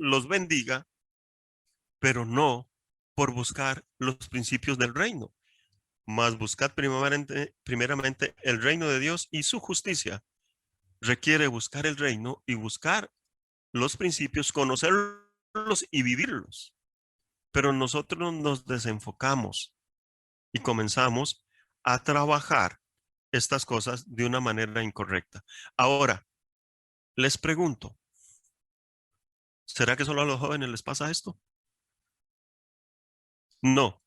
los bendiga, pero no por buscar los principios del reino. Mas buscad primeramente el reino de Dios y su justicia. Requiere buscar el reino y buscar los principios, conocerlos y vivirlos. Pero nosotros nos desenfocamos y comenzamos a trabajar estas cosas de una manera incorrecta. Ahora, les pregunto, ¿será que solo a los jóvenes les pasa esto? No,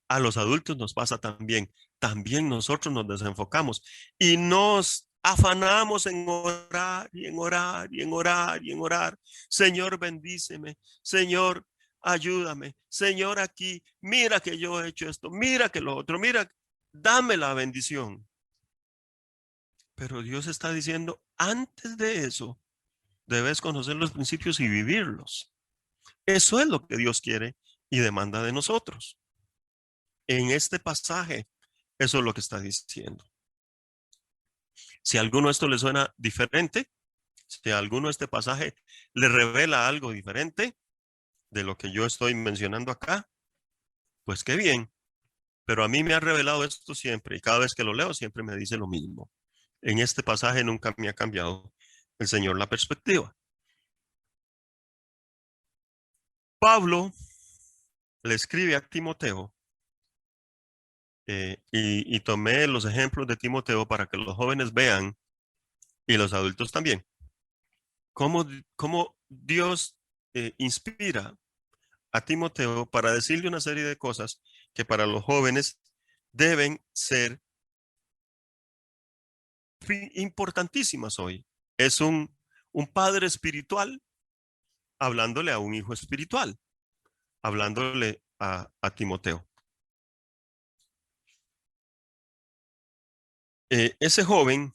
a los adultos nos pasa también. También nosotros nos desenfocamos y nos afanamos en orar y en orar y en orar y en orar. Señor, bendíceme. Señor, ayúdame. Señor, aquí, mira que yo he hecho esto, mira que lo otro, mira, dame la bendición. Pero Dios está diciendo, antes de eso, debes conocer los principios y vivirlos. Eso es lo que Dios quiere y demanda de nosotros. En este pasaje, eso es lo que está diciendo. Si a alguno esto le suena diferente, si a alguno este pasaje le revela algo diferente de lo que yo estoy mencionando acá, pues qué bien. Pero a mí me ha revelado esto siempre y cada vez que lo leo siempre me dice lo mismo. En este pasaje nunca me ha cambiado el Señor la perspectiva. Pablo le escribe a Timoteo y tomé los ejemplos de Timoteo para que los jóvenes vean y los adultos también. Cómo Dios inspira a Timoteo para decirle una serie de cosas que para los jóvenes deben ser importantísimas hoy. Es un padre espiritual hablándole a un hijo espiritual, hablándole a Timoteo. Ese joven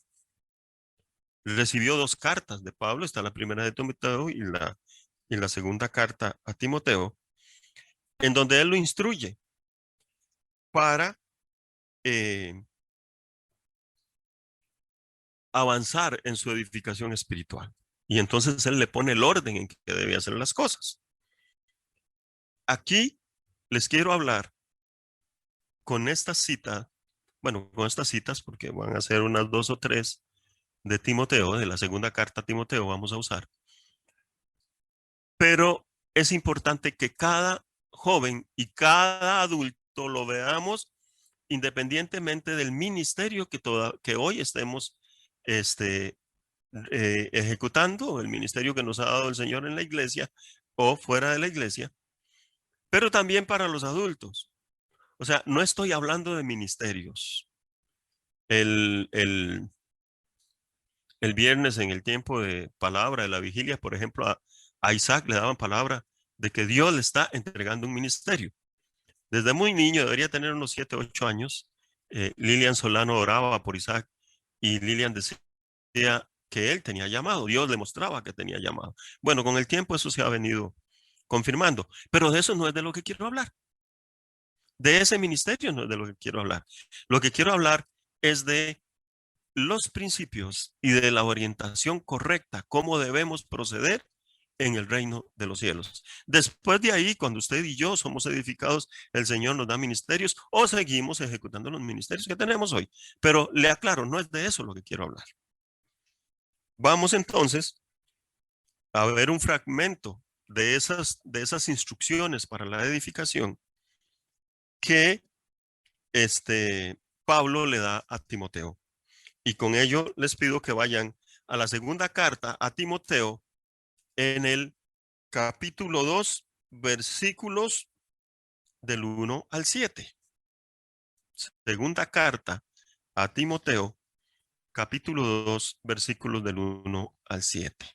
recibió dos cartas de Pablo, está la primera de Timoteo y la segunda carta a Timoteo, en donde él lo instruye para avanzar en su edificación espiritual. Y entonces él le pone el orden en que debe hacer las cosas. Aquí les quiero hablar con esta cita, bueno, con estas citas, porque van a ser unas 2 o 3 de Timoteo, de la segunda carta a Timoteo vamos a usar. Pero es importante que cada joven y cada adulto lo veamos independientemente del ministerio que hoy estemos ejecutando, el ministerio que nos ha dado el Señor en la iglesia o fuera de la iglesia, pero también para los adultos. O sea, no estoy hablando de ministerios. El, el, el viernes en el tiempo de palabra de la vigilia, por ejemplo, a Isaac le daban palabra de que Dios le está entregando un ministerio. Desde muy niño, debería tener unos 7, 8 años, Lilian Solano oraba por Isaac y Lilian decía que él tenía llamado, Dios le mostraba que tenía llamado. Bueno, con el tiempo eso se ha venido confirmando, pero de eso no es de lo que quiero hablar. De ese ministerio no es de lo que quiero hablar. Lo que quiero hablar es de los principios y de la orientación correcta, cómo debemos proceder en el reino de los cielos. Después de ahí, cuando usted y yo somos edificados, el Señor nos da ministerios o seguimos ejecutando los ministerios que tenemos hoy. Pero le aclaro, no es de eso lo que quiero hablar. Vamos entonces a ver un fragmento de esas instrucciones para la edificación que Pablo le da a Timoteo. Y con ello les pido que vayan a la segunda carta a Timoteo en el capítulo 2, versículos del 1 al 7. Segunda carta a Timoteo, capítulo 2, versículos del 1 al 7.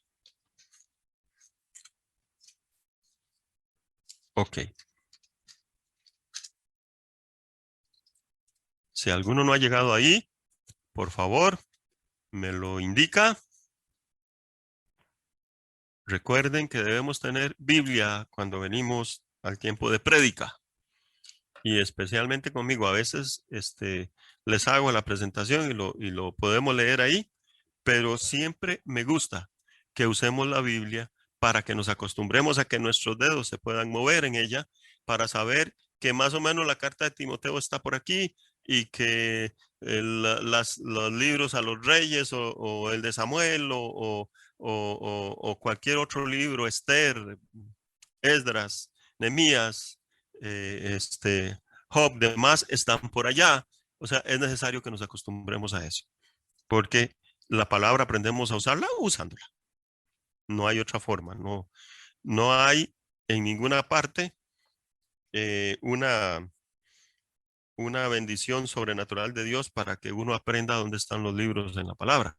Ok. Si alguno no ha llegado ahí, por favor, me lo indica. Recuerden que debemos tener Biblia cuando venimos al tiempo de prédica. Y especialmente conmigo, a veces les hago la presentación y lo podemos leer ahí, pero siempre me gusta que usemos la Biblia para que nos acostumbremos a que nuestros dedos se puedan mover en ella, para saber que más o menos la carta de Timoteo está por aquí y que los libros a los reyes o el de Samuel o cualquier otro libro, Esther, Esdras, Nehemías, Job, demás, están por allá. O sea, es necesario que nos acostumbremos a eso, porque la palabra aprendemos a usarla usándola. No hay otra forma, no hay en ninguna parte una bendición sobrenatural de Dios para que uno aprenda dónde están los libros en la palabra,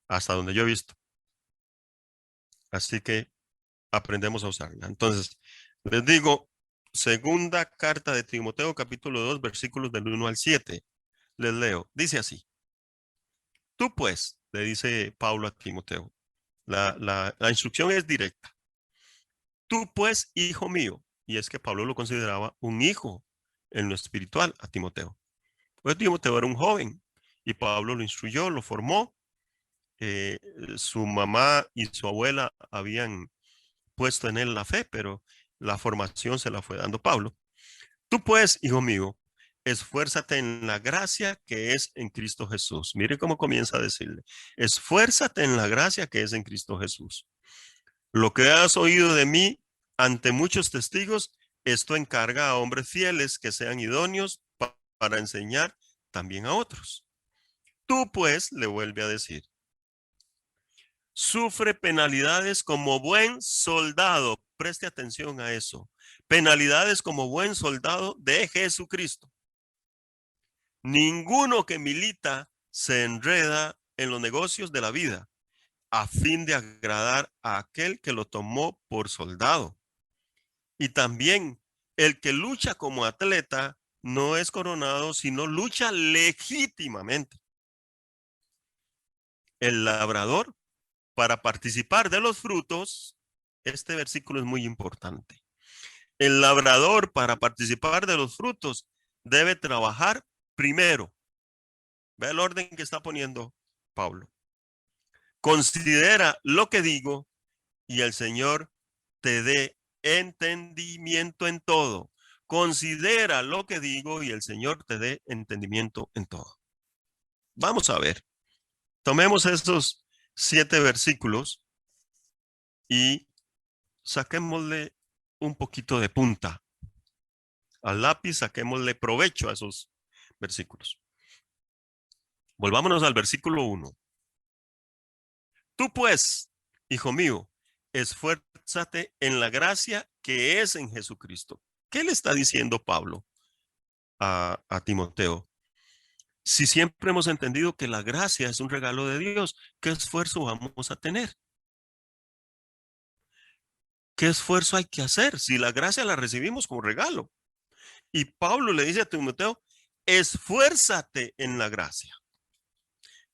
hasta donde yo he visto. Así que aprendemos a usarla. Entonces, les digo, segunda carta de Timoteo, capítulo 2, versículos del 1 al 7. Les leo, dice así: tú pues, le dice Pablo a Timoteo, la instrucción es directa. Tú pues, hijo mío, y es que Pablo lo consideraba un hijo en lo espiritual a Timoteo. Pues Timoteo era un joven y Pablo lo instruyó, lo formó. Su mamá y su abuela habían puesto en él la fe, pero la formación se la fue dando Pablo. Tú pues, hijo mío, esfuérzate en la gracia que es en Cristo Jesús. Mire cómo comienza a decirle, esfuérzate en la gracia que es en Cristo Jesús. Lo que has oído de mí ante muchos testigos, esto encarga a hombres fieles que sean idóneos para enseñar también a otros. Tú pues, le vuelve a decir, sufre penalidades como buen soldado. Preste atención a eso. Penalidades como buen soldado de Jesucristo. Ninguno que milita se enreda en los negocios de la vida a fin de agradar a aquel que lo tomó por soldado. Y también el que lucha como atleta no es coronado, sino lucha legítimamente. El labrador, para participar de los frutos, este versículo es muy importante. El labrador, para participar de los frutos, debe trabajar primero. Ve el orden que está poniendo Pablo. Considera lo que digo y el Señor te dé entendimiento en todo. Considera lo que digo y el Señor te dé entendimiento en todo. Vamos a ver. Tomemos estos 7 versículos y saquémosle un poquito de punta al lápiz, saquémosle provecho a esos versículos. Volvámonos al versículo 1. Tú pues, hijo mío, esfuérzate en la gracia que es en Jesucristo. ¿Qué le está diciendo Pablo a Timoteo? Si siempre hemos entendido que la gracia es un regalo de Dios, ¿qué esfuerzo vamos a tener? ¿Qué esfuerzo hay que hacer si la gracia la recibimos como regalo? Y Pablo le dice a Timoteo, esfuérzate en la gracia.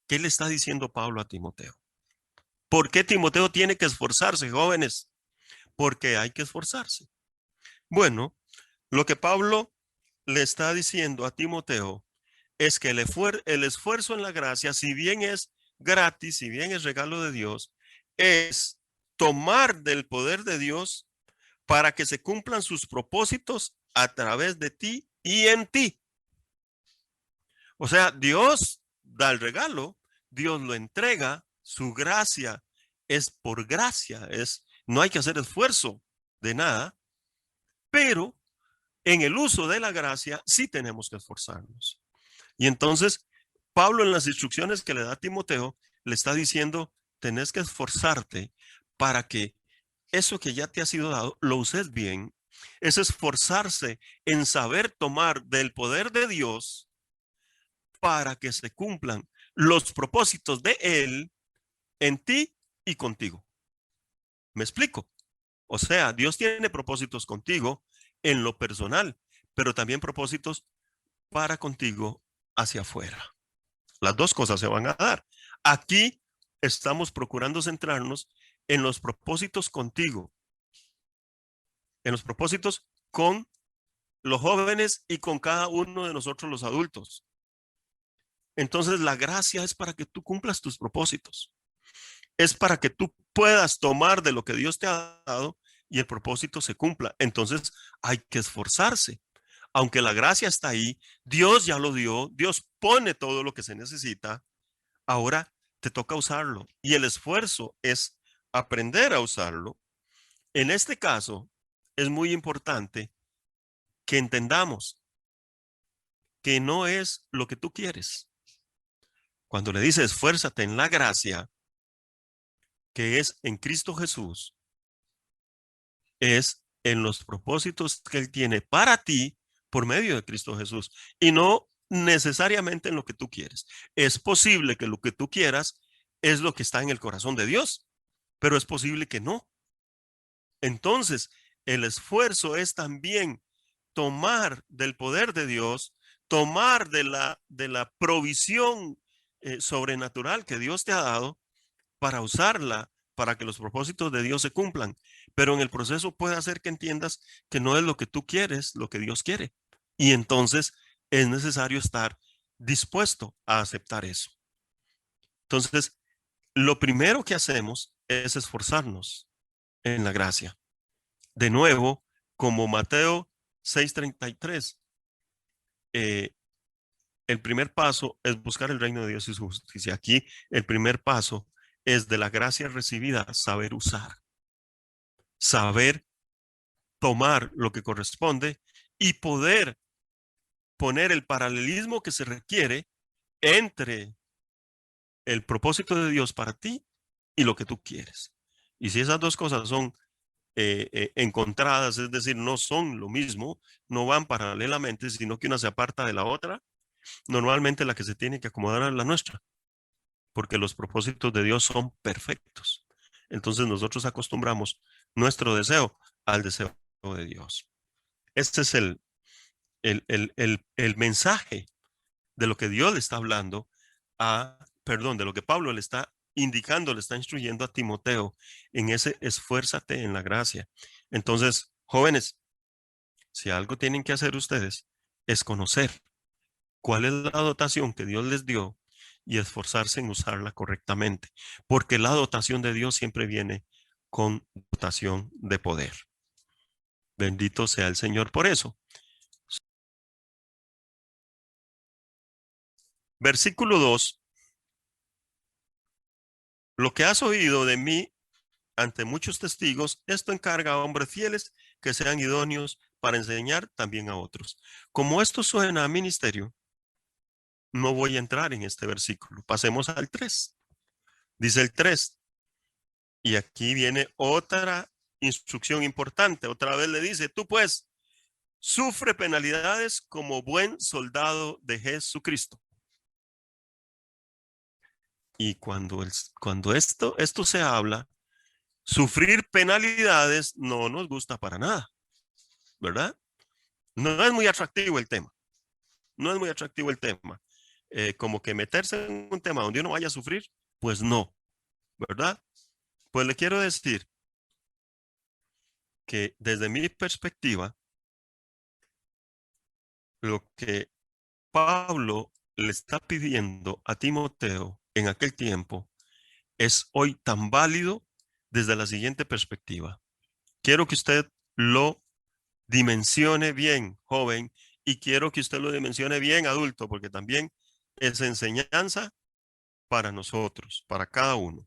¿Qué le está diciendo Pablo a Timoteo? ¿Por qué Timoteo tiene que esforzarse, jóvenes? Porque hay que esforzarse. Bueno, lo que Pablo le está diciendo a Timoteo es que el esfuerzo en la gracia, si bien es gratis, si bien es regalo de Dios, es tomar del poder de Dios para que se cumplan sus propósitos a través de ti y en ti. O sea, Dios da el regalo, Dios lo entrega, su gracia es por gracia, no hay que hacer esfuerzo de nada, pero en el uso de la gracia sí tenemos que esforzarnos. Y entonces, Pablo en las instrucciones que le da a Timoteo, le está diciendo, tenés que esforzarte para que eso que ya te ha sido dado, lo uses bien. Es esforzarse en saber tomar del poder de Dios para que se cumplan los propósitos de Él en ti y contigo. ¿Me explico? O sea, Dios tiene propósitos contigo en lo personal, pero también propósitos para contigo hacia afuera. Las dos cosas se van a dar. Aquí estamos procurando centrarnos en los propósitos contigo, en los propósitos con los jóvenes y con cada uno de nosotros los adultos. Entonces la gracia es para que tú cumplas tus propósitos. Es para que tú puedas tomar de lo que Dios te ha dado y el propósito se cumpla. Entonces hay que esforzarse. Aunque la gracia está ahí, Dios ya lo dio, Dios pone todo lo que se necesita, ahora te toca usarlo. Y el esfuerzo es aprender a usarlo. En este caso, es muy importante que entendamos que no es lo que tú quieres. Cuando le dices esfuérzate en la gracia, que es en Cristo Jesús, es en los propósitos que Él tiene para ti por medio de Cristo Jesús y no necesariamente en lo que tú quieres. Es posible que lo que tú quieras es lo que está en el corazón de Dios, pero es posible que no. Entonces, el esfuerzo es también tomar del poder de Dios, tomar de la provisión sobrenatural que Dios te ha dado para usarla para que los propósitos de Dios se cumplan. Pero en el proceso puede hacer que entiendas que no es lo que tú quieres, lo que Dios quiere. Y entonces es necesario estar dispuesto a aceptar eso. Entonces, lo primero que hacemos es esforzarnos en la gracia. De nuevo, como Mateo 6:33, eh, el primer paso es buscar el reino de Dios y su justicia. Aquí el primer paso es de la gracia recibida, saber usar, saber tomar lo que corresponde y poder poner el paralelismo que se requiere entre el propósito de Dios para ti y lo que tú quieres. Y si esas dos cosas son encontradas, es decir, no son lo mismo, no van paralelamente, sino que una se aparta de la otra, normalmente la que se tiene que acomodar es la nuestra, porque los propósitos de Dios son perfectos. Entonces nosotros acostumbramos nuestro deseo al deseo de Dios. Este es el mensaje de lo que Dios le está hablando de lo que Pablo le está indicando, le está instruyendo a Timoteo en ese esfuérzate en la gracia. Entonces, jóvenes, si algo tienen que hacer ustedes es conocer cuál es la dotación que Dios les dio y esforzarse en usarla correctamente, porque la dotación de Dios siempre viene con dotación de poder. Bendito sea el Señor por eso. Versículo 2. Lo que has oído de mí ante muchos testigos, esto encarga a hombres fieles que sean idóneos para enseñar también a otros. Como esto suena a ministerio, no voy a entrar en este versículo. Pasemos al 3. Dice el 3. Y aquí viene otra instrucción importante. Otra vez le dice, tú pues, sufre penalidades como buen soldado de Jesucristo. Y cuando esto se habla, sufrir penalidades no nos gusta para nada, ¿verdad? No es muy atractivo el tema. No es muy atractivo el tema. Como que meterse en un tema donde uno vaya a sufrir, pues no, ¿verdad? Pues le quiero decir que desde mi perspectiva, lo que Pablo le está pidiendo a Timoteo en aquel tiempo es hoy tan válido desde la siguiente perspectiva. Quiero que usted lo dimensione bien, joven, y quiero que usted lo dimensione bien, adulto, porque también es enseñanza para nosotros, para cada uno.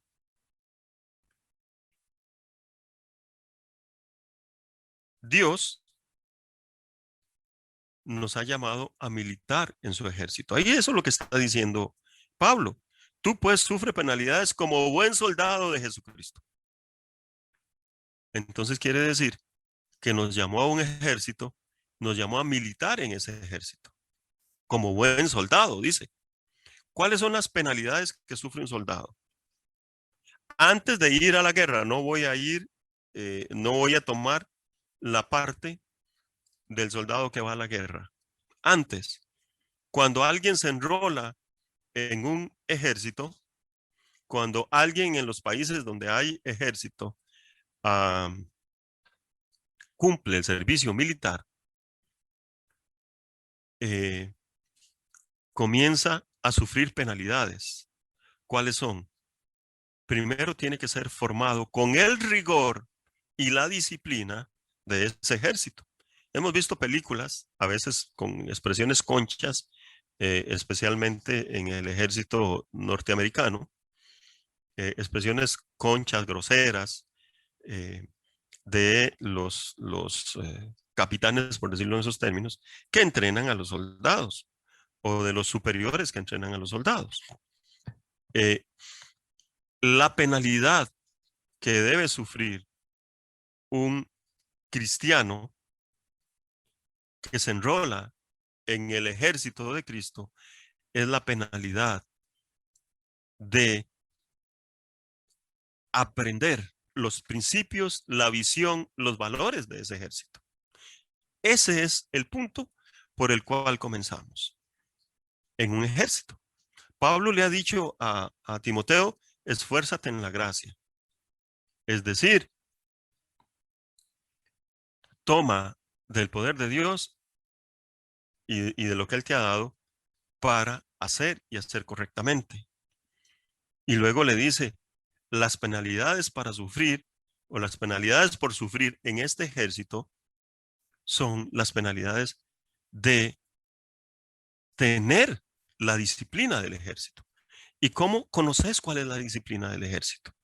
Dios nos ha llamado a militar en su ejército. Ahí eso es lo que está diciendo Pablo. Tú pues sufre penalidades como buen soldado de Jesucristo. Entonces quiere decir que nos llamó a un ejército, nos llamó a militar en ese ejército, como buen soldado, dice. ¿Cuáles son las penalidades que sufre un soldado? Antes de ir a la guerra, no voy a tomar la parte del soldado que va a la guerra. Antes, cuando alguien se enrola en un ejército, cuando alguien en los países donde hay ejército cumple el servicio militar, eh, comienza a sufrir penalidades. ¿Cuáles son? primero tiene que ser formado con el rigor y la disciplina de ese ejército. Hemos visto películas, a veces con expresiones conchas, especialmente en el ejército norteamericano, expresiones conchas, groseras, eh, de los capitanes, por decirlo en esos términos, que entrenan a los soldados o de los superiores que entrenan a los soldados. La penalidad que debe sufrir un cristiano que se enrola en el ejército de Cristo es la penalidad de aprender los principios, la visión, los valores de ese ejército. Ese es el punto por el cual comenzamos en un ejército. Pablo le ha dicho a Timoteo, esfuérzate en la gracia. Es decir, toma del poder de Dios y de lo que Él te ha dado para hacer y hacer correctamente. Y luego le dice, las penalidades para sufrir o las penalidades por sufrir en este ejército son las penalidades de tener la disciplina del ejército. ¿Y cómo conoces cuál es la disciplina del ejército?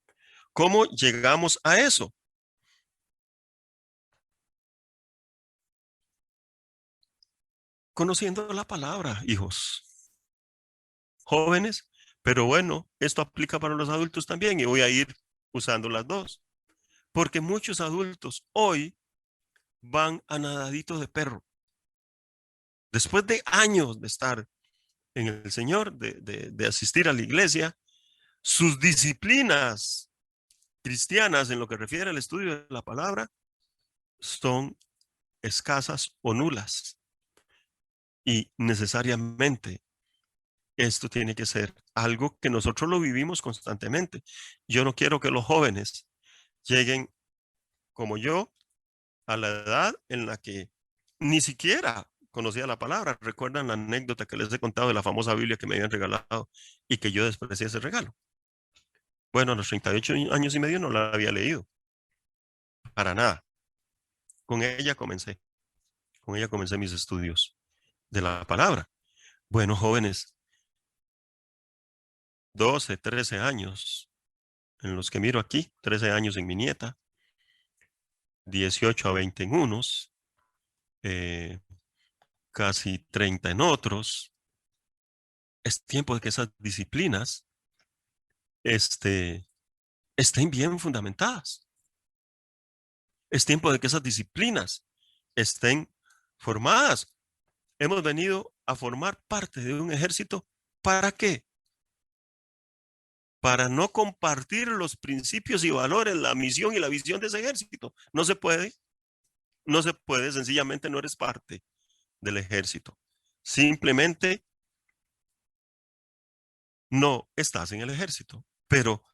¿Cómo llegamos a eso? Conociendo la palabra, hijos, jóvenes, pero bueno, esto aplica para los adultos también y voy a ir usando las dos, porque muchos adultos hoy van a nadadito de perro. Después de años de estar en el Señor, de asistir a la iglesia, sus disciplinas cristianas en lo que refiere al estudio de la palabra son escasas o nulas. Y necesariamente esto tiene que ser algo que nosotros lo vivimos constantemente. Yo no quiero que los jóvenes lleguen como yo a la edad en la que ni siquiera conocía la palabra. ¿Recuerdan la anécdota que les he contado de la famosa Biblia que me habían regalado y que yo desprecié ese regalo? Bueno, a los 38 años y medio no la había leído, para nada. Con ella comencé, con ella comencé mis estudios de la palabra. Bueno, jóvenes, 12, 13 años en los que miro aquí, 13 años en mi nieta, 18 a 20 en unos, eh, casi 30 en otros. Es tiempo de que esas disciplinas este, estén bien fundamentadas. Es tiempo de que esas disciplinas estén formadas. Hemos venido a formar parte de un ejército. ¿Para qué? Para no compartir los principios y valores, la misión y la visión de ese ejército. No se puede. No se puede. Sencillamente no eres parte del ejército. Simplemente no estás en el ejército. Pero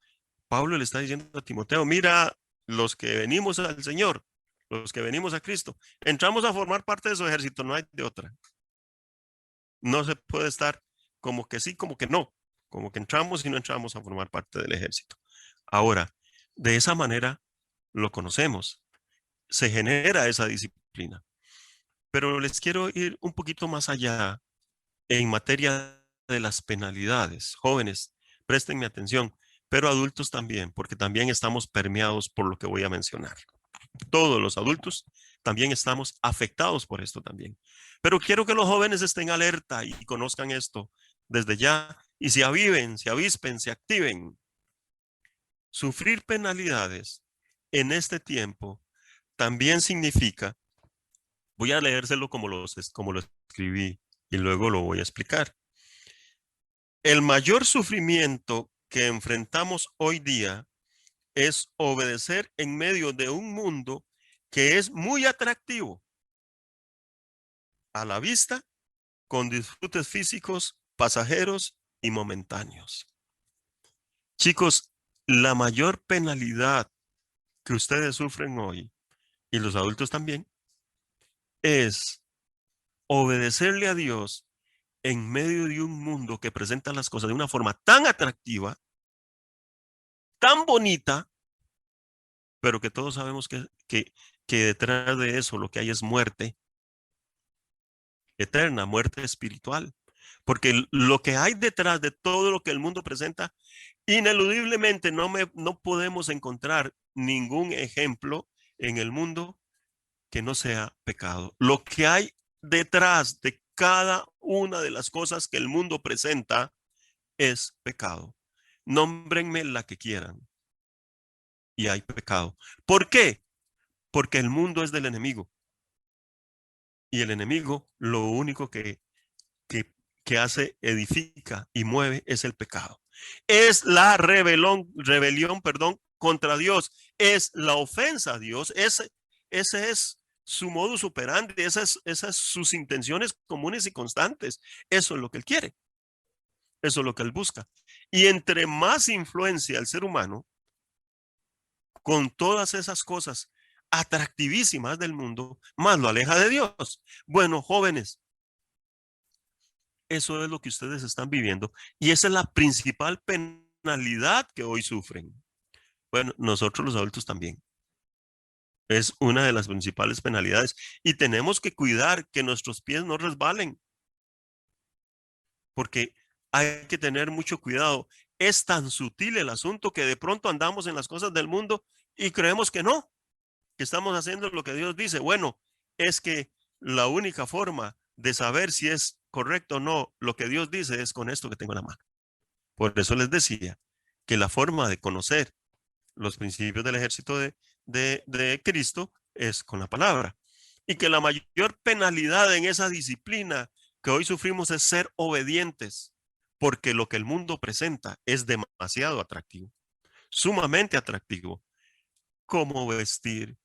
Pablo le está diciendo a Timoteo, mira, los que venimos al Señor, los que venimos a Cristo, entramos a formar parte de su ejército, no hay de otra. No se puede estar como que sí, como que no, como que entramos y no entramos a formar parte del ejército. Ahora, de esa manera lo conocemos, se genera esa disciplina. Pero les quiero ir un poquito más allá en materia de las penalidades. Jóvenes, préstenme atención, pero adultos también, porque también estamos permeados por lo que voy a mencionar. Todos los adultos también estamos afectados por esto también. Pero quiero que los jóvenes estén alerta y conozcan esto desde ya y se aviven, se avispen, se activen. Sufrir penalidades en este tiempo también significa, voy a leérselo como lo escribí y luego lo voy a explicar. El mayor sufrimiento que enfrentamos hoy día es obedecer en medio de un mundo que es muy atractivo a la vista, con disfrutes físicos, pasajeros y momentáneos. Chicos, la mayor penalidad que ustedes sufren hoy, y los adultos también, es obedecerle a Dios en medio de un mundo que presenta las cosas de una forma tan atractiva, tan bonita, pero que todos sabemos que detrás de eso lo que hay es muerte eterna, muerte espiritual. Porque lo que hay detrás de todo lo que el mundo presenta, ineludiblemente no podemos encontrar ningún ejemplo en el mundo que no sea pecado. Lo que hay detrás de cada una de las cosas que el mundo presenta es pecado. Nómbrenme la que quieran y hay pecado. ¿Por qué? Porque el mundo es del enemigo y el enemigo lo único que, que hace, edifica y mueve es el pecado. Es la rebelión, perdón, contra Dios. Es la ofensa a Dios. Ese es su modus operandi. Esas sus intenciones comunes y constantes. Eso es lo que él quiere. Eso es lo que él busca. Y entre más influencia el ser humano con todas esas cosas atractivísimas del mundo, más lo aleja de Dios. Bueno, jóvenes, eso es lo que ustedes están viviendo y esa es la principal penalidad que hoy sufren. Bueno, nosotros los adultos también. Es una de las principales penalidades y tenemos que cuidar que nuestros pies no resbalen porque hay que tener mucho cuidado. Es tan sutil el asunto que de pronto andamos en las cosas del mundo y creemos que no, que estamos haciendo lo que Dios dice. Bueno, es que la única forma de saber si es correcto o no lo que Dios dice es con esto que tengo en la mano. Por eso les decía que la forma de conocer los principios del ejército de Cristo es con la palabra. Y que la mayor penalidad en esa disciplina que hoy sufrimos es ser obedientes, porque lo que el mundo presenta es demasiado atractivo, sumamente atractivo. Cómo vestir,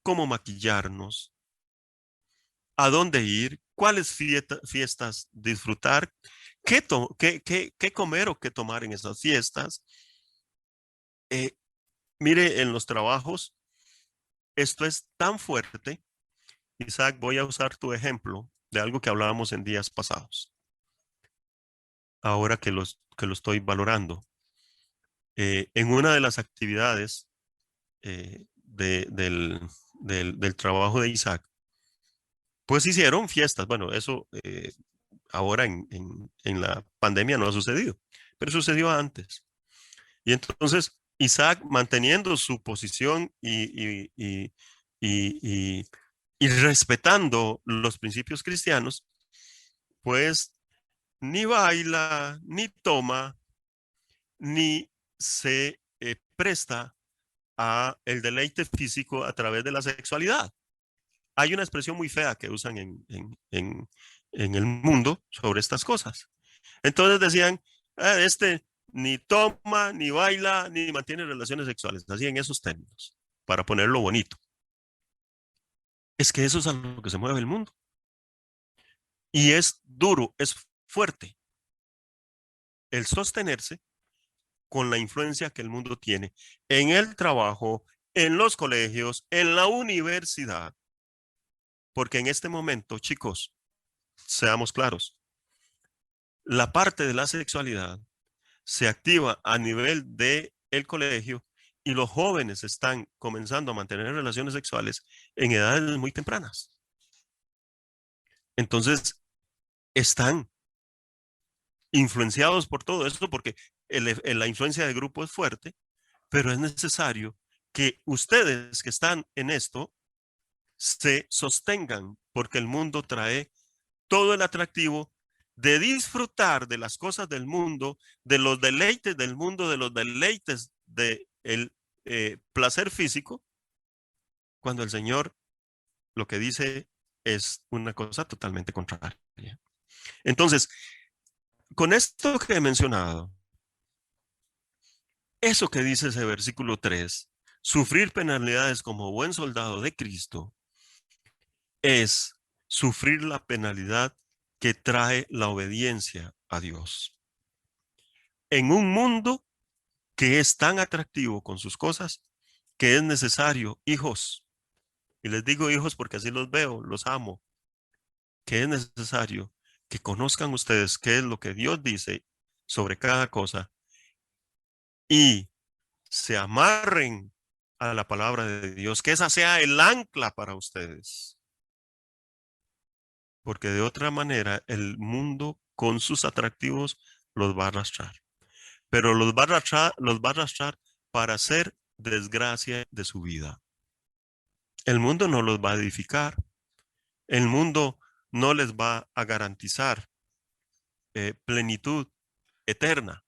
cómo maquillarnos, a dónde ir, cuáles fiestas disfrutar, qué comer o qué tomar en esas fiestas. Eh, Mire, en los trabajos, esto es tan fuerte. Isaac, voy a usar tu ejemplo de algo que hablábamos en días pasados, ahora que lo estoy valorando. En una de las actividades del trabajo de Isaac, pues hicieron fiestas. Bueno, eso ahora en la pandemia no ha sucedido, pero sucedió antes. Y entonces Isaac, manteniendo su posición y, y respetando los principios cristianos, pues ni baila, ni toma, ni se presta a el deleite físico a través de la sexualidad. Hay una expresión muy fea que usan en el mundo sobre estas cosas. Entonces decían, este ni toma, ni baila, ni mantiene relaciones sexuales, así en esos términos, para ponerlo bonito. Es que eso es a lo que se mueve el mundo. Y es duro, es fuerte el sostenerse con la influencia que el mundo tiene en el trabajo, en los colegios, en la universidad. Porque en este momento, chicos, seamos claros, la parte de la sexualidad se activa a nivel de el colegio y los jóvenes están comenzando a mantener relaciones sexuales en edades muy tempranas. Entonces, están influenciados por todo esto porque la influencia de grupo es fuerte, pero es necesario que ustedes que están en esto se sostengan porque el mundo trae todo el atractivo de disfrutar de las cosas del mundo, de los deleites del mundo, de los deleites del placer físico, cuando el Señor lo que dice es una cosa totalmente contraria. Entonces, con esto que he mencionado, eso que dice ese versículo 3, sufrir penalidades como buen soldado de Cristo, es sufrir la penalidad que trae la obediencia a Dios. En un mundo que es tan atractivo con sus cosas, que es necesario, hijos, y les digo hijos porque así los veo, los amo, que es necesario que conozcan ustedes qué es lo que Dios dice sobre cada cosa y se amarren a la palabra de Dios, que esa sea el ancla para ustedes. Porque de otra manera el mundo con sus atractivos los va a arrastrar. Pero los va a arrastrar para hacer desgracia de su vida. El mundo no los va a edificar. El mundo no les va a garantizar plenitud eterna.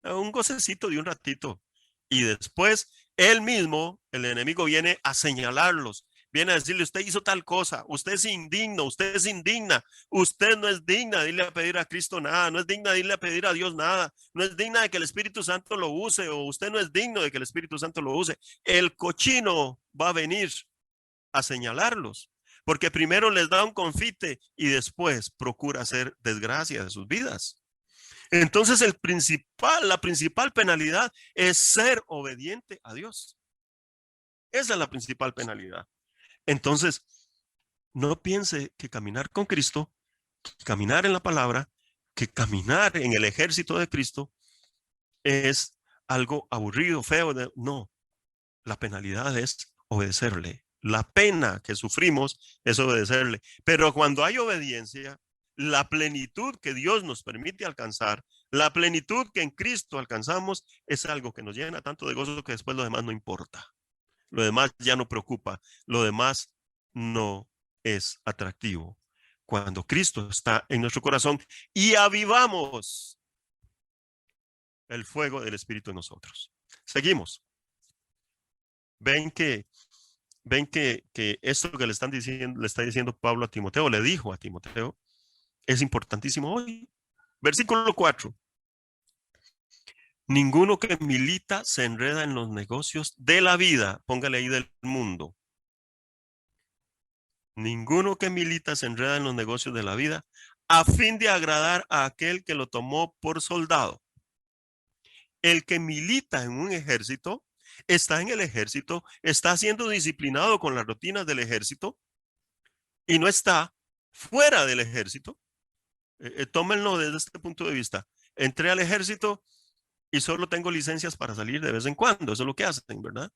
Un gocecito de un ratito. Y después, él mismo, el enemigo, viene a señalarlos. Viene a decirle, usted hizo tal cosa, usted es indigno, usted es indigna, usted no es digna de irle a pedir a Cristo nada, no es digna de irle a pedir a Dios nada, no es digna de que el Espíritu Santo lo use, o usted no es digno de que el Espíritu Santo lo use. El cochino va a venir a señalarlos, porque primero les da un confite y después procura hacer desgracia de sus vidas. Entonces la principal penalidad es ser obediente a Dios. Esa es la principal penalidad. Entonces, no piense que caminar con Cristo, caminar en la palabra, que caminar en el ejército de Cristo es algo aburrido, feo. No, la penalidad es obedecerle. La pena que sufrimos es obedecerle. Pero cuando hay obediencia, la plenitud que Dios nos permite alcanzar, la plenitud que en Cristo alcanzamos, es algo que nos llena tanto de gozo que después lo demás no importa. Lo demás ya no preocupa. Lo demás no es atractivo. Cuando Cristo está en nuestro corazón y avivamos el fuego del Espíritu en nosotros. Seguimos. Ven que esto que le está diciendo Pablo a Timoteo, le dijo a Timoteo, es importantísimo hoy. Versículo 4. Ninguno que milita se enreda en los negocios de la vida. Póngale ahí del mundo. Ninguno que milita se enreda en los negocios de la vida a fin de agradar a aquel que lo tomó por soldado. El que milita en un ejército está en el ejército, está siendo disciplinado con las rutinas del ejército y no está fuera del ejército. Tómenlo desde este punto de vista. Entré al ejército y solo tengo licencias para salir de vez en cuando. Eso es lo que hacen, ¿verdad?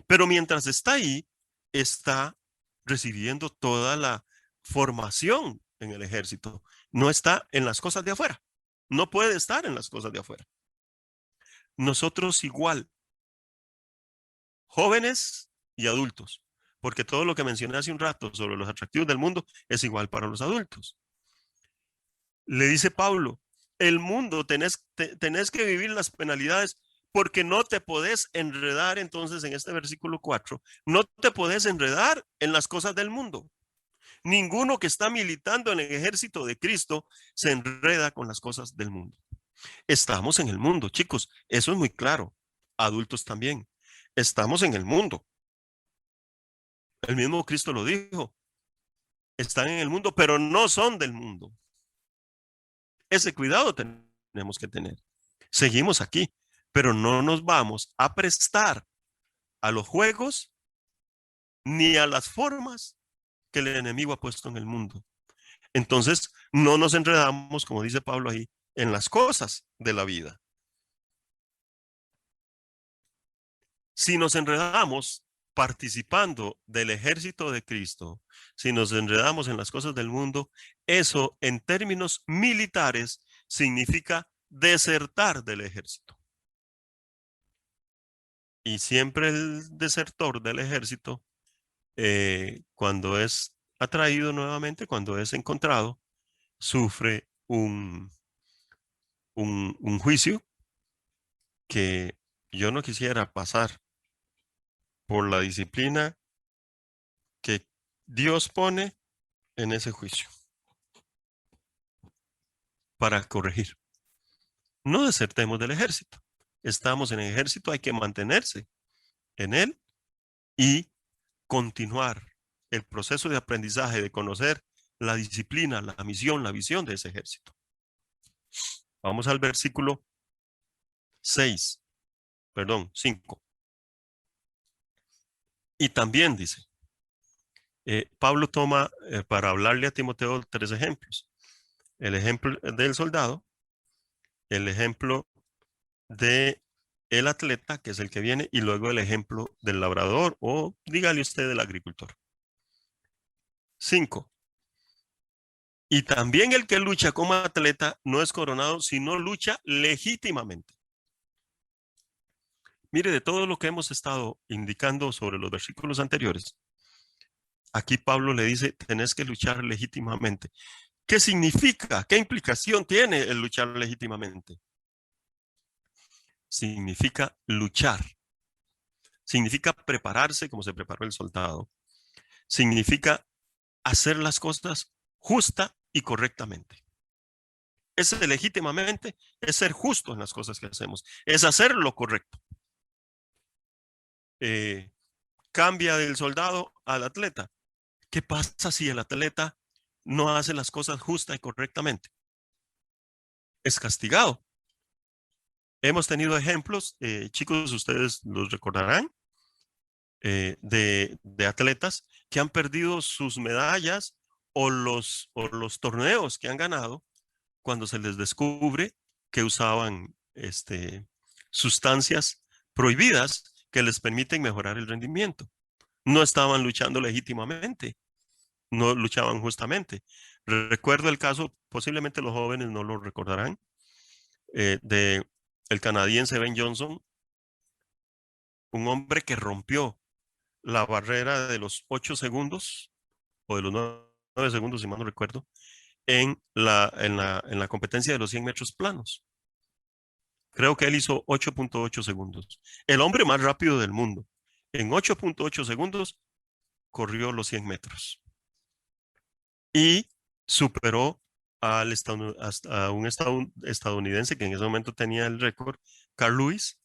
Pero mientras está ahí, está recibiendo toda la formación en el ejército. No está en las cosas de afuera. No puede estar en las cosas de afuera. Nosotros igual, jóvenes y adultos, porque todo lo que mencioné hace un rato sobre los atractivos del mundo es igual para los adultos. Le dice Pablo, el mundo tenés que vivir las penalidades porque no te podés enredar. Entonces en este versículo 4, no te podés enredar en las cosas del mundo. Ninguno que está militando en el ejército de Cristo se enreda con las cosas del mundo. Estamos en el mundo, chicos, eso es muy claro. Adultos también. Estamos en el mundo. El mismo Cristo lo dijo. Están en el mundo, pero no son del mundo. Ese cuidado tenemos que tener. Seguimos aquí, pero no nos vamos a prestar a los juegos ni a las formas que el enemigo ha puesto en el mundo. Entonces, no nos enredamos, como dice Pablo ahí, en las cosas de la vida. Si nos enredamos participando del ejército de Cristo, si nos enredamos en las cosas del mundo, eso en términos militares significa desertar del ejército. Y siempre el desertor del ejército, cuando es atraído nuevamente, cuando es encontrado, sufre un juicio que yo no quisiera pasar por la disciplina que Dios pone en ese juicio para corregir. No desertemos del ejército. Estamos en el ejército, hay que mantenerse en él y continuar el proceso de aprendizaje, de conocer la disciplina, la misión, la visión de ese ejército. Vamos al versículo 5. Y también dice, Pablo toma para hablarle a Timoteo 3 ejemplos. El ejemplo del soldado, el ejemplo de el atleta, que es el que viene, y luego el ejemplo del labrador o dígale usted del agricultor. 5. Y también el que lucha como atleta no es coronado, sino lucha legítimamente. Mire, de todo lo que hemos estado indicando sobre los versículos anteriores, aquí Pablo le dice, tenés que luchar legítimamente. ¿Qué significa? ¿Qué implicación tiene el luchar legítimamente? Significa luchar. Significa prepararse como se preparó el soldado. Significa hacer las cosas justa y correctamente. Ese legítimamente es ser justo en las cosas que hacemos. Es hacer lo correcto. Cambia del soldado al atleta. ¿Qué pasa si el atleta no hace las cosas justa y correctamente? Es castigado. Hemos tenido ejemplos, chicos, ustedes los recordarán, de atletas que han perdido sus medallas o los torneos que han ganado cuando se les descubre que usaban sustancias prohibidas que les permiten mejorar el rendimiento. No estaban luchando legítimamente, no luchaban justamente. Recuerdo el caso, posiblemente los jóvenes no lo recordarán, de el canadiense Ben Johnson, un hombre que rompió la barrera de los 8 segundos o de los 9 segundos, si mal no recuerdo, en la competencia de los 100 metros planos. Creo que él hizo 8.8 segundos. El hombre más rápido del mundo. En 8.8 segundos corrió los 100 metros. Y superó a un estadounidense que en ese momento tenía el récord, Carl Lewis,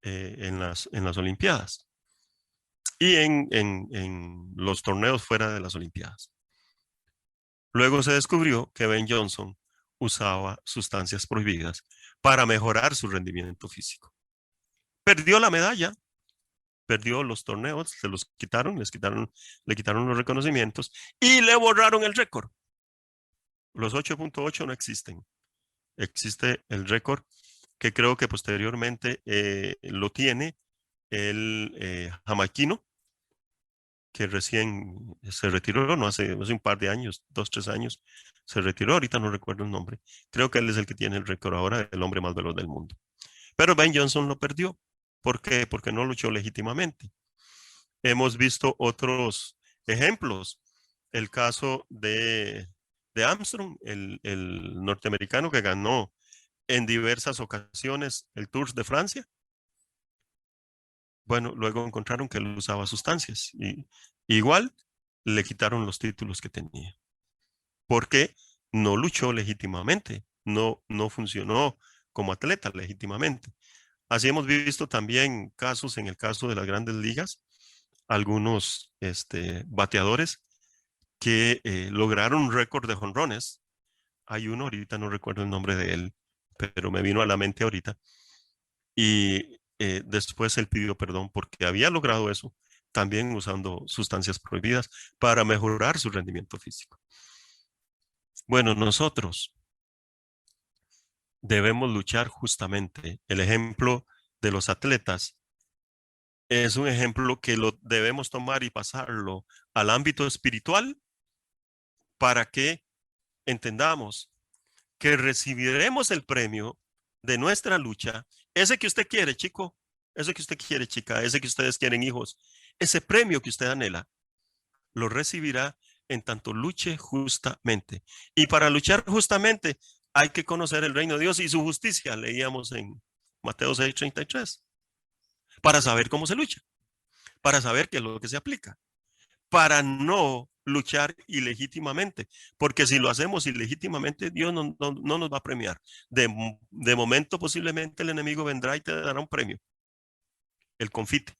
en las Olimpiadas. Y en los torneos fuera de las Olimpiadas. Luego se descubrió que Ben Johnson usaba sustancias prohibidas para mejorar su rendimiento físico. Perdió la medalla, perdió los torneos, se los quitaron, le quitaron los reconocimientos y le borraron el récord. Los 8.8 no existen. Existe el récord que creo que posteriormente lo tiene el jamaiquino, que recién se retiró, no hace un par de años, 2, 3 años, se retiró, ahorita no recuerdo el nombre. Creo que él es el que tiene el récord ahora, el hombre más veloz del mundo. Pero Ben Johnson lo perdió. ¿Por qué? Porque no luchó legítimamente. Hemos visto otros ejemplos. El caso de Armstrong, el norteamericano que ganó en diversas ocasiones el Tour de Francia. Bueno, luego encontraron que él usaba sustancias y igual le quitaron los títulos que tenía. Porque no luchó legítimamente, no funcionó como atleta legítimamente. Así hemos visto también casos en el caso de las grandes ligas, algunos bateadores que lograron un récord de jonrones. Hay uno, ahorita no recuerdo el nombre de él, pero me vino a la mente ahorita. Y después él pidió perdón porque había logrado eso, también usando sustancias prohibidas para mejorar su rendimiento físico. Bueno, nosotros debemos luchar justamente. El ejemplo de los atletas es un ejemplo que lo debemos tomar y pasarlo al ámbito espiritual para que entendamos que recibiremos el premio de nuestra lucha, ese que usted quiere, chico, ese que usted quiere, chica, ese que ustedes quieren, hijos, ese premio que usted anhela, lo recibirá en tanto luche justamente. Y para luchar justamente hay que conocer el reino de Dios y su justicia, leíamos en Mateo 6:33, para saber cómo se lucha, para saber qué es lo que se aplica, para no luchar ilegítimamente, porque si lo hacemos ilegítimamente, Dios no nos va a premiar. De momento posiblemente el enemigo vendrá y te dará un premio, el confite,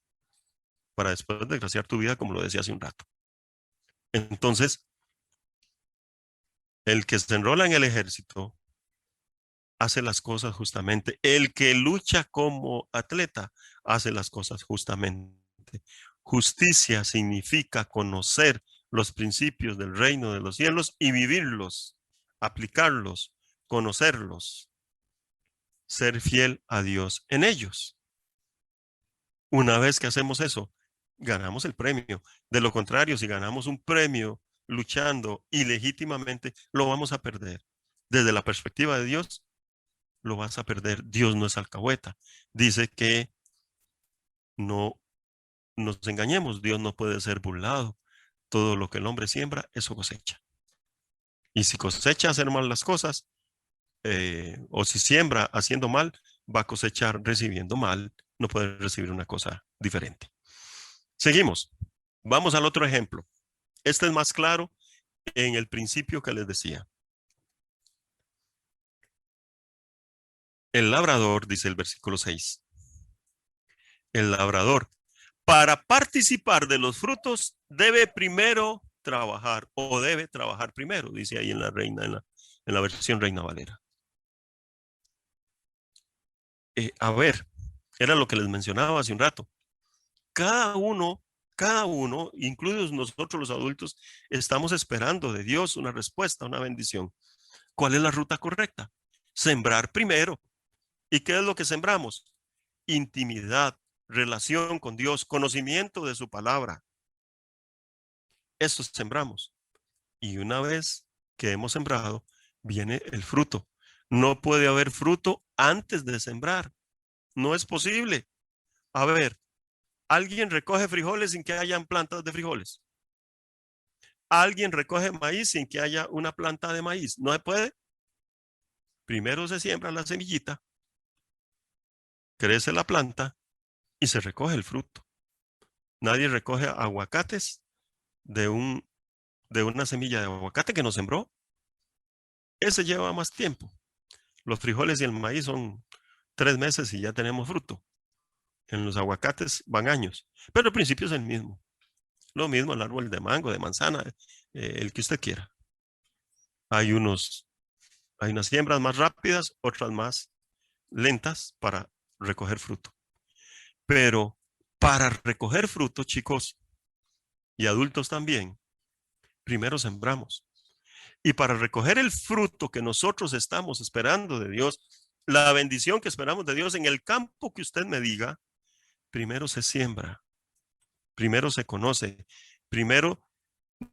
para después desgraciar tu vida, como lo decía hace un rato. Entonces, el que se enrola en el ejército hace las cosas justamente. El que lucha como atleta hace las cosas justamente. Justicia significa conocer los principios del reino de los cielos y vivirlos, aplicarlos, conocerlos, ser fiel a Dios en ellos. Una vez que hacemos eso, ganamos el premio. De lo contrario, si ganamos un premio luchando ilegítimamente, lo vamos a perder. Desde la perspectiva de Dios, lo vas a perder. Dios no es alcahueta. Dice que no nos engañemos. Dios no puede ser burlado. Todo lo que el hombre siembra, eso cosecha. Y si cosecha hacer mal las cosas, o si siembra haciendo mal, va a cosechar recibiendo mal. No puede recibir una cosa diferente. Seguimos. Vamos al otro ejemplo. Este es más claro en el principio que les decía. El labrador, dice el versículo 6, el labrador, para participar de los frutos, debe primero trabajar o debe trabajar primero, dice ahí en la Reina, en la versión Reina Valera. A ver, era lo que les mencionaba hace un rato. Cada uno, incluidos nosotros los adultos, estamos esperando de Dios una respuesta, una bendición. ¿Cuál es la ruta correcta? Sembrar primero. ¿Y qué es lo que sembramos? Intimidad, relación con Dios, conocimiento de su palabra. Esto sembramos. Y una vez que hemos sembrado, viene el fruto. No puede haber fruto antes de sembrar. No es posible. A ver, ¿alguien recoge frijoles sin que hayan plantas de frijoles? ¿Alguien recoge maíz sin que haya una planta de maíz? No se puede. Primero se siembra la semillita, crece la planta y se recoge el fruto. Nadie recoge aguacates de de una semilla de aguacate que no sembró. Ese lleva más tiempo. Los frijoles y el maíz son 3 meses y ya tenemos fruto. En los aguacates van años, pero el principio es el mismo. Lo mismo el árbol de mango, de manzana, el que usted quiera. Hay hay unas siembras más rápidas, otras más lentas para recoger fruto. Pero para recoger fruto, chicos, y adultos también, primero sembramos. Y para recoger el fruto que nosotros estamos esperando de Dios, la bendición que esperamos de Dios en el campo que usted me diga, primero se siembra, primero se conoce, primero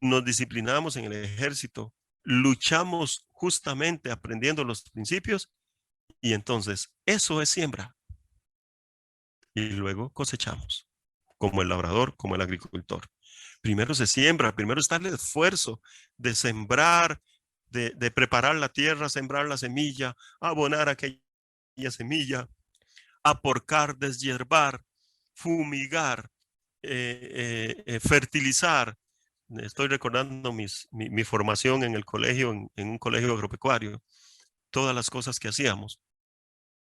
nos disciplinamos en el ejército, luchamos justamente aprendiendo los principios y entonces eso es siembra. Y luego cosechamos, como el labrador, como el agricultor. Primero se siembra, primero está el esfuerzo de sembrar, de preparar la tierra, sembrar la semilla, abonar aquella semilla, aporcar, deshiervar, fumigar, fertilizar. Estoy recordando mi formación en el colegio, en un colegio agropecuario, todas las cosas que hacíamos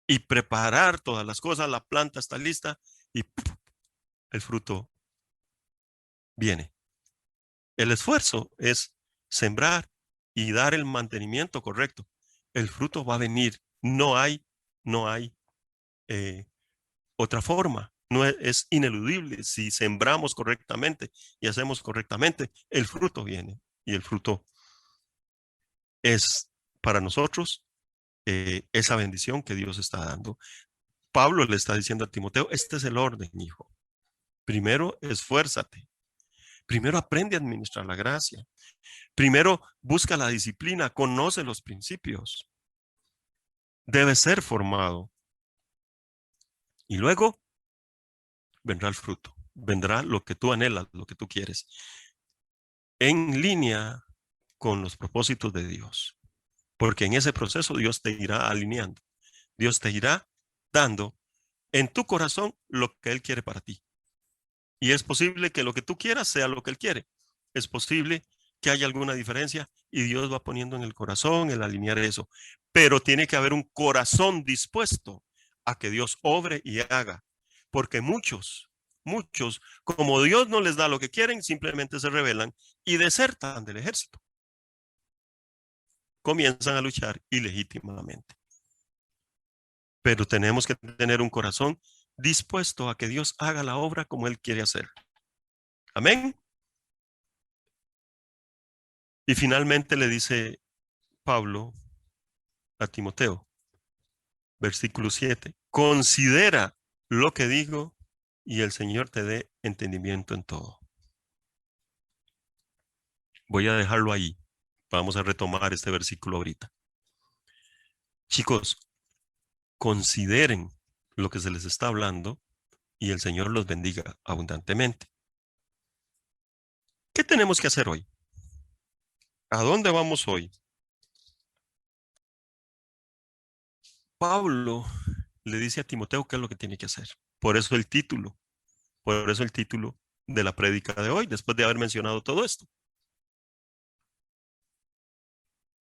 y preparar todas las cosas, la planta está lista y ¡pum!, el fruto viene. El esfuerzo es sembrar y dar el mantenimiento correcto. El fruto va a venir. No hay eh, otra forma. No es ineludible. Si sembramos correctamente y hacemos correctamente, el fruto viene. Y el fruto es para nosotros esa bendición que Dios está dando. Pablo le está diciendo a Timoteo, este es el orden, hijo. Primero, esfuérzate. Primero aprende a administrar la gracia. Primero busca la disciplina, conoce los principios. Debe ser formado. Y luego vendrá el fruto. Vendrá lo que tú anhelas, lo que tú quieres. En línea con los propósitos de Dios. Porque en ese proceso Dios te irá alineando. Dios te irá dando en tu corazón lo que Él quiere para ti. Y es posible que lo que tú quieras sea lo que Él quiere. Es posible que haya alguna diferencia y Dios va poniendo en el corazón el alinear eso. Pero tiene que haber un corazón dispuesto a que Dios obre y haga. Porque muchos, como Dios no les da lo que quieren, simplemente se rebelan y desertan del ejército. Comienzan a luchar ilegítimamente. Pero tenemos que tener un corazón dispuesto a que Dios haga la obra como Él quiere hacer. Amén. Y finalmente le dice Pablo a Timoteo, versículo 7, considera lo que digo y el Señor te dé entendimiento en todo. Voy a dejarlo ahí. Vamos a retomar este versículo ahorita. Chicos, consideren lo que se les está hablando y el Señor los bendiga abundantemente. ¿Qué tenemos que hacer hoy? ¿A dónde vamos hoy? Pablo le dice a Timoteo qué es lo que tiene que hacer. Por eso el título de la prédica de hoy, después de haber mencionado todo esto.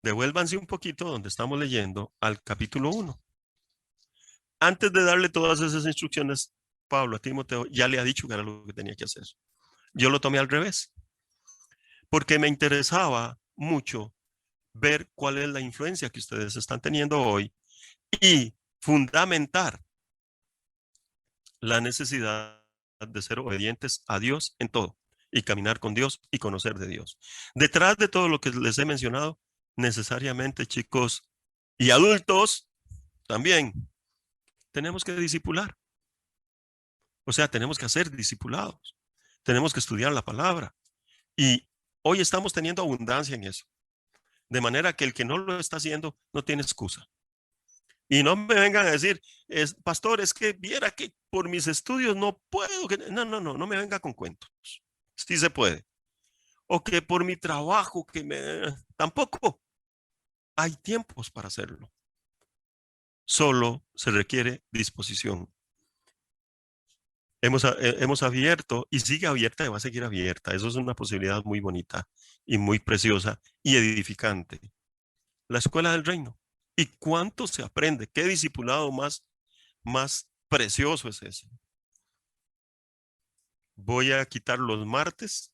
Devuélvanse un poquito donde estamos leyendo al capítulo 1. Antes de darle todas esas instrucciones, Pablo a Timoteo ya le ha dicho que era lo que tenía que hacer. Yo lo tomé al revés, porque me interesaba mucho ver cuál es la influencia que ustedes están teniendo hoy y fundamentar la necesidad de ser obedientes a Dios en todo y caminar con Dios y conocer de Dios. Detrás de todo lo que les he mencionado, necesariamente, chicos y adultos, también tenemos que discipular. O sea, tenemos que ser discipulados. Tenemos que estudiar la palabra. Y hoy estamos teniendo abundancia en eso. De manera que el que no lo está haciendo no tiene excusa. Y no me vengan a decir, pastor, es que viera que por mis estudios no puedo. No me venga con cuentos. Sí se puede. O que por mi trabajo, tampoco. Hay tiempos para hacerlo. Solo se requiere disposición. Hemos abierto y sigue abierta y va a seguir abierta. Eso es una posibilidad muy bonita y muy preciosa y edificante. La escuela del reino. ¿Y cuánto se aprende? ¿Qué discipulado más precioso es ese? Voy a quitar los martes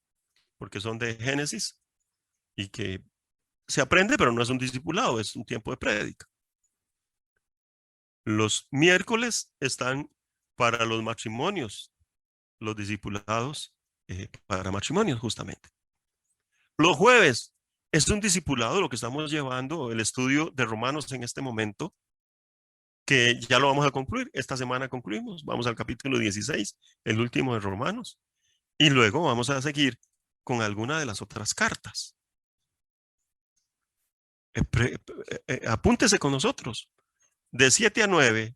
porque son de Génesis y que se aprende, pero no es un discipulado, es un tiempo de prédica. Los miércoles están para los matrimonios, los discipulados para matrimonios justamente. Los jueves es un discipulado lo que estamos llevando, el estudio de Romanos en este momento, que ya lo vamos a concluir. Esta semana concluimos, vamos al capítulo 16, el último de Romanos, y luego vamos a seguir con alguna de las otras cartas. Apúntese con nosotros, de 7 a 9,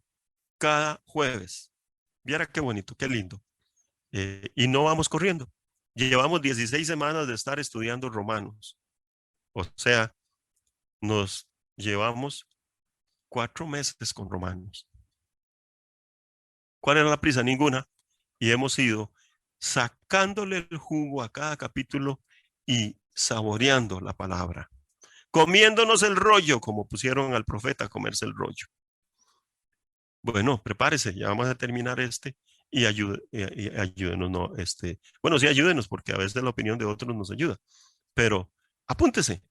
cada jueves. Viera qué bonito, qué lindo. Y no vamos corriendo. Llevamos 16 semanas de estar estudiando Romanos. O sea, nos llevamos 4 meses con Romanos. ¿Cuál era la prisa? Ninguna. Y hemos ido sacándole el jugo a cada capítulo y saboreando la palabra. Comiéndonos el rollo, como pusieron al profeta a comerse el rollo. Bueno, prepárese, ya vamos a terminar y ayúdenos, no, bueno, sí, ayúdenos, porque a veces la opinión de otros nos ayuda, pero apúntese.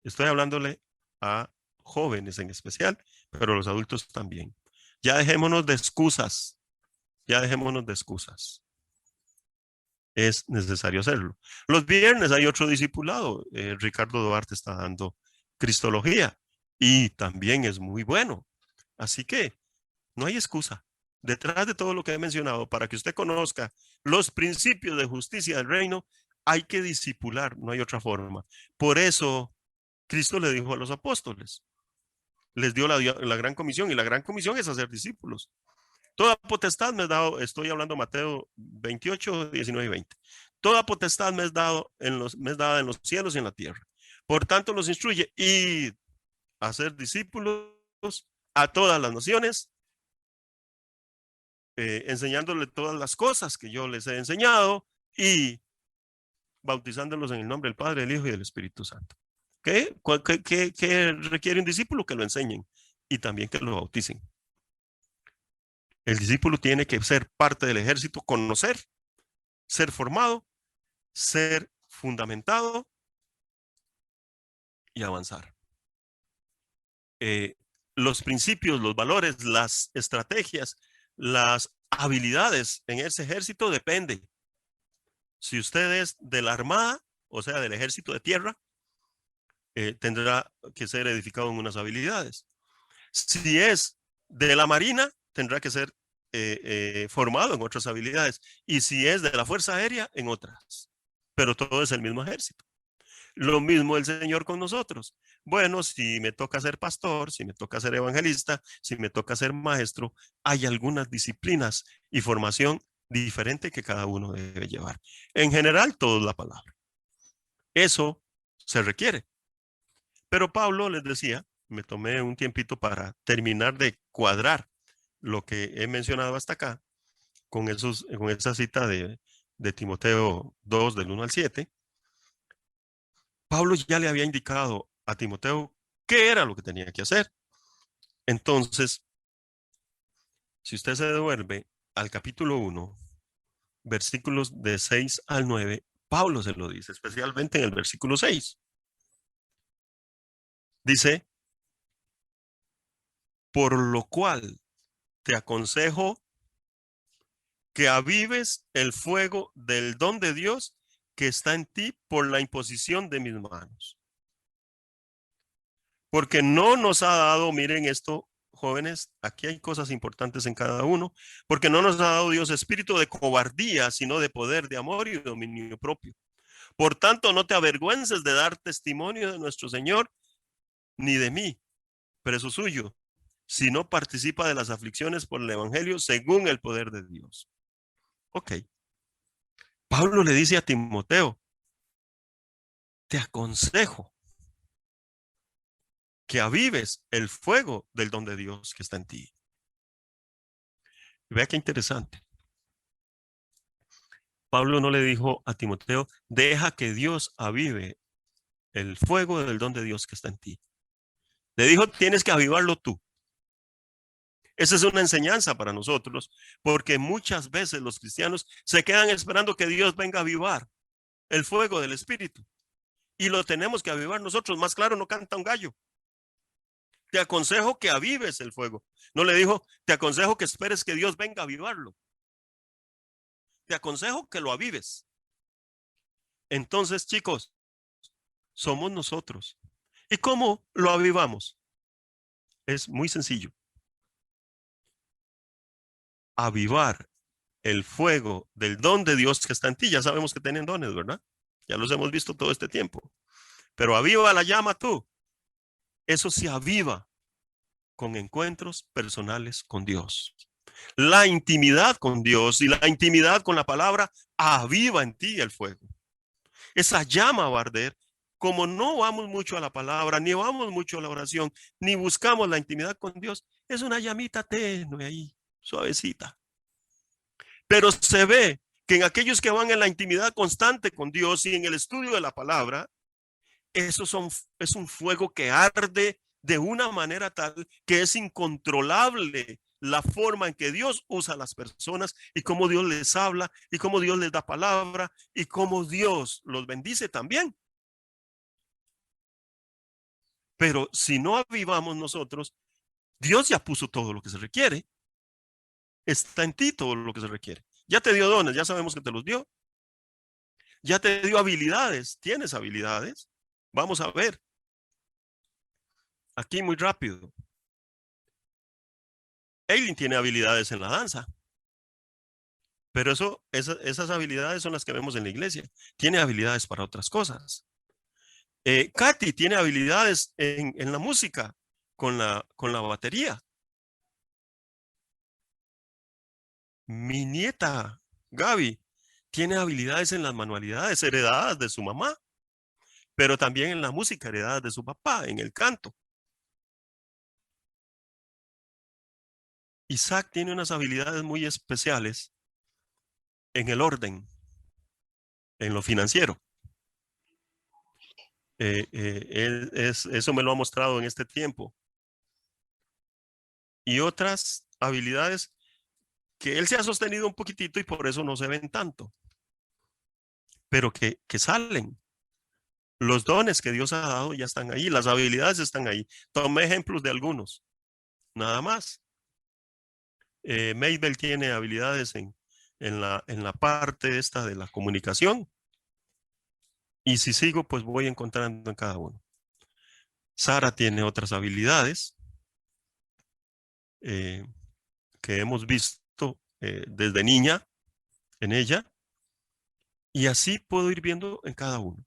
Estoy hablándole a jóvenes en especial, pero los adultos también. Ya dejémonos de excusas, ya dejémonos de excusas. Es necesario hacerlo. Los viernes hay otro discipulado. Ricardo Duarte está dando Cristología y también es muy bueno. Así que no hay excusa. Detrás de todo lo que he mencionado, para que usted conozca los principios de justicia del reino, hay que discipular, no hay otra forma. Por eso Cristo le dijo a los apóstoles, les dio la gran comisión, y la gran comisión es hacer discípulos. Toda potestad me es dado, estoy hablando Mateo 28, 19 y 20. Toda potestad me es dada en los cielos y en la tierra. Por tanto, los instruye y hacer discípulos a todas las naciones, enseñándole todas las cosas que yo les he enseñado y bautizándolos en el nombre del Padre, del Hijo y del Espíritu Santo. ¿Qué requiere un discípulo? Que lo enseñen y también que lo bauticen. El discípulo tiene que ser parte del ejército, conocer, ser formado, ser fundamentado y avanzar. Los principios, los valores, las estrategias, las habilidades en ese ejército depende. Si usted es de la armada, o sea, del ejército de tierra, tendrá que ser edificado en unas habilidades. Si es de la marina, tendrá que ser formado en otras habilidades. Y si es de la Fuerza Aérea, en otras. Pero todo es el mismo ejército. Lo mismo el Señor con nosotros. Bueno, si me toca ser pastor, si me toca ser evangelista, si me toca ser maestro, hay algunas disciplinas y formación diferente que cada uno debe llevar. En general, todo es la palabra. Eso se requiere. Pero Pablo les decía, me tomé un tiempito para terminar de cuadrar lo que he mencionado hasta acá, con esa cita de Timoteo 2, del 1 al 7. Pablo ya le había indicado a Timoteo qué era lo que tenía que hacer. Entonces, si usted se devuelve al capítulo 1, versículos de 6 al 9, Pablo se lo dice, especialmente en el versículo 6. Dice, por lo cual te aconsejo que avives el fuego del don de Dios que está en ti por la imposición de mis manos. Porque no nos ha dado, miren esto, jóvenes, aquí hay cosas importantes en cada uno, porque no nos ha dado Dios espíritu de cobardía, sino de poder, de amor y de dominio propio. Por tanto, no te avergüences de dar testimonio de nuestro Señor, ni de mí, preso suyo, sino participa de las aflicciones por el Evangelio según el poder de Dios. Ok. Pablo le dice a Timoteo, te aconsejo que avives el fuego del don de Dios que está en ti. Vea qué interesante. Pablo no le dijo a Timoteo, deja que Dios avive el fuego del don de Dios que está en ti. Le dijo, tienes que avivarlo tú. Esa es una enseñanza para nosotros, porque muchas veces los cristianos se quedan esperando que Dios venga a avivar el fuego del Espíritu. Y lo tenemos que avivar nosotros. Más claro, no canta un gallo. Te aconsejo que avives el fuego. No le dijo, te aconsejo que esperes que Dios venga a avivarlo. Te aconsejo que lo avives. Entonces, chicos, somos nosotros. ¿Y cómo lo avivamos? Es muy sencillo. Avivar el fuego del don de Dios que está en ti. Ya sabemos que tienen dones, ¿verdad? Ya los hemos visto todo este tiempo. Pero aviva la llama tú. Eso se aviva con encuentros personales con Dios. La intimidad con Dios y la intimidad con la palabra aviva en ti el fuego. Esa llama va a arder. Como no vamos mucho a la palabra, ni vamos mucho a la oración, ni buscamos la intimidad con Dios, es una llamita tenue ahí, suavecita. Pero se ve que en aquellos que van en la intimidad constante con Dios y en el estudio de la palabra, es un fuego que arde de una manera tal que es incontrolable la forma en que Dios usa a las personas y cómo Dios les habla y cómo Dios les da palabra y cómo Dios los bendice también. Pero si no avivamos nosotros, Dios ya puso todo lo que se requiere. Está en ti todo lo que se requiere. Ya te dio dones, ya sabemos que te los dio. Ya te dio habilidades, tienes habilidades. Vamos a ver. Aquí muy rápido. Eileen tiene habilidades en la danza. Pero esas habilidades son las que vemos en la iglesia. Tiene habilidades para otras cosas. Katy tiene habilidades en la música, con la batería. Mi nieta, Gaby, tiene habilidades en las manualidades heredadas de su mamá, pero también en la música heredadas de su papá, en el canto. Isaac tiene unas habilidades muy especiales en el orden, en lo financiero. Eso me lo ha mostrado en este tiempo. Y otras habilidades que él se ha sostenido un poquitito y por eso no se ven tanto, pero que salen. Los dones que Dios ha dado ya están ahí, las habilidades están ahí. Tomé ejemplos de algunos, nada más. Maybell tiene habilidades en la parte esta de la comunicación. Y si sigo, pues voy encontrando en cada uno. Sara tiene otras habilidades que hemos visto desde niña en ella, y así puedo ir viendo en cada uno.